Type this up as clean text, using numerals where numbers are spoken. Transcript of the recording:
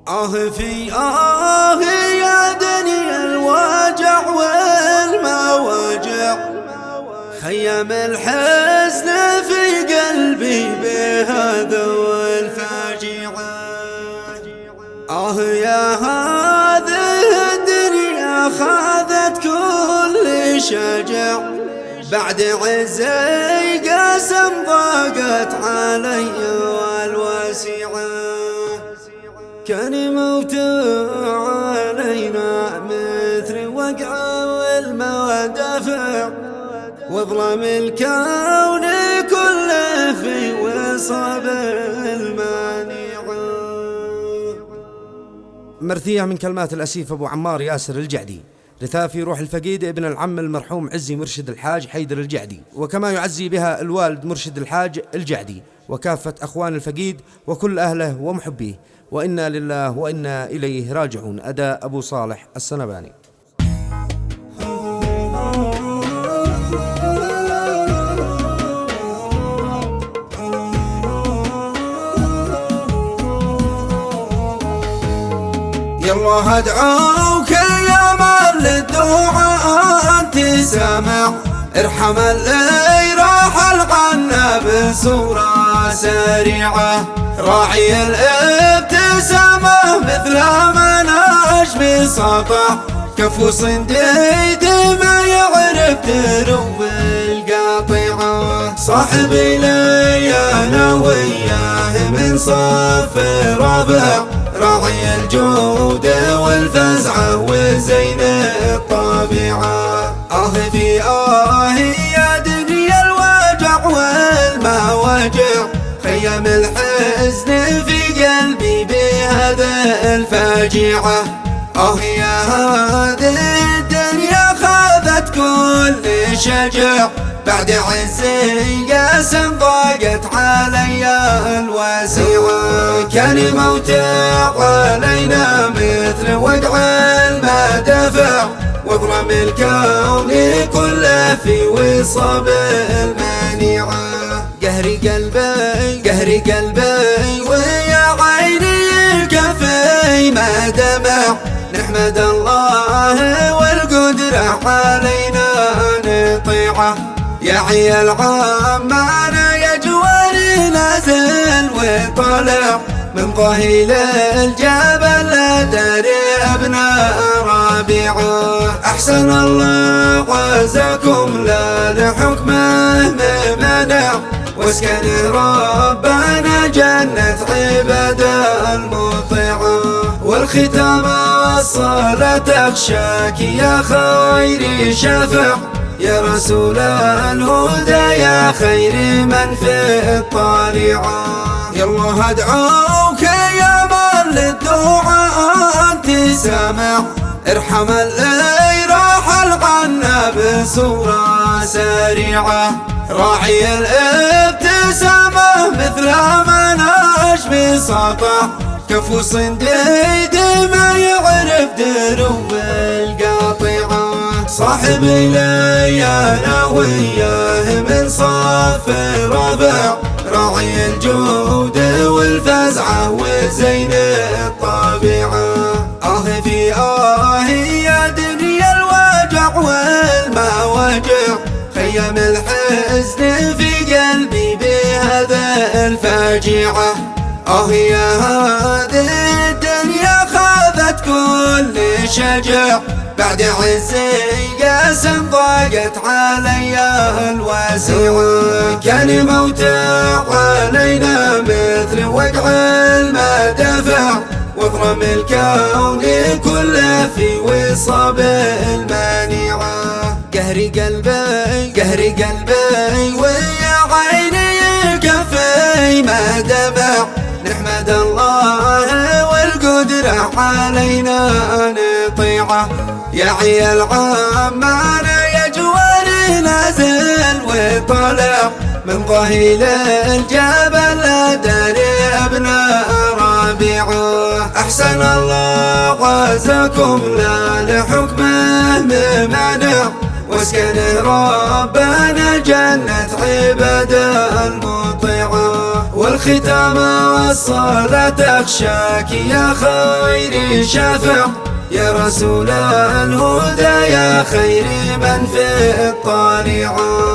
في يا دنيا الوجع والمواجع، خيم الحزن في قلبي بهذا الفاجعة. يا هذه الدنيا خاذت كل شجع، بعد عزي قسم ضاقت علي والواسعة. كان موت علينا مثل وقع المدافع، واظلم الكون كله في وصاب المانعة. مرثية من كلمات الأسيف أبو عمار ياسر الجعدي، رثاء روح الفقيد ابن العم المرحوم عزي مرشد الحاج حيدر الجعدي، وكما يعزي بها الوالد مرشد الحاج الجعدي وكافة أخوان الفقيد وكل أهله ومحبيه. وإنا لله وإنا إليه راجعون. أداء أبو صالح السنباني. يالله ادعوك يا من للدعاء انت سامع، ارحم اللي راح القنا بصورة سريعة. راعي الابتسامة مثل ما نجم سطع، كفو صنديد ما يعرف دروب القاطعة. صاحبي لي انا وياه من صف رابع، راعي الجود والفزعة وزين الطابعة. في يا دنيا الوجع والمواجع، خيم الحزن في قلبي بهذا الفاجعة. يا هذه الدنيا خاذت كل شجع، بعد عزي قسم ضاقت علي الواسعة. كان موت علينا مثل وقع المدافع، واظلم الكون كله في وصاب المانعة. قهري قلبي ويا عيني كفي ما دمع، نحمد الله والقدرة علينا نطيعه. يا عيال عمانا يا جواري نازل وطالع، من ظهيل الجبل لا دري أبناء رابعة. أحسن الله عزكم لا لحكمه ممنع، واسكن ربنا جنة عباده المطيعة. والختام الصلاة تخشاك يا خير شفع، يا رسول الهدى يا خير من في الطالعة. يالله ادعوك يا من للدعاء انت سامع، ارحم اللي راح القنا بصورة سريعة. راعي الابتسامة مثل ما نجم سطع، كفو صنديد ما يعرف دروب القاطعة. صاحبي لي انا وياه من صف رابع، راعي الجود والفزعة وزين الطابعة. في يا دنيا الوجع والمواجع، خيم الحزن في قلبي بهذا الفاجعة. يا هذه الدنيا خاذت كل شجع، بعد عزي قسم ضاقت علي الواسعة. كان موت علينا مثل وقع المدافع، واظلم الكون كله في وصاب المانعة. قهري قلبي ويا عيني كفي ما دمع، نحمد الله والقدرة علينا نطيعه. يا عيال عمانا يا جواري نازل وطالع، من ظهيل الجبل لا دري أبناء رابعة. أحسن الله عزكم لا لحكمه ممنع، واسكن ربنا جنة عباده المطيعة. ختام والصلاة أخشاك يا خير شافع، يا رسول الهدى يا خير من في الطالعة.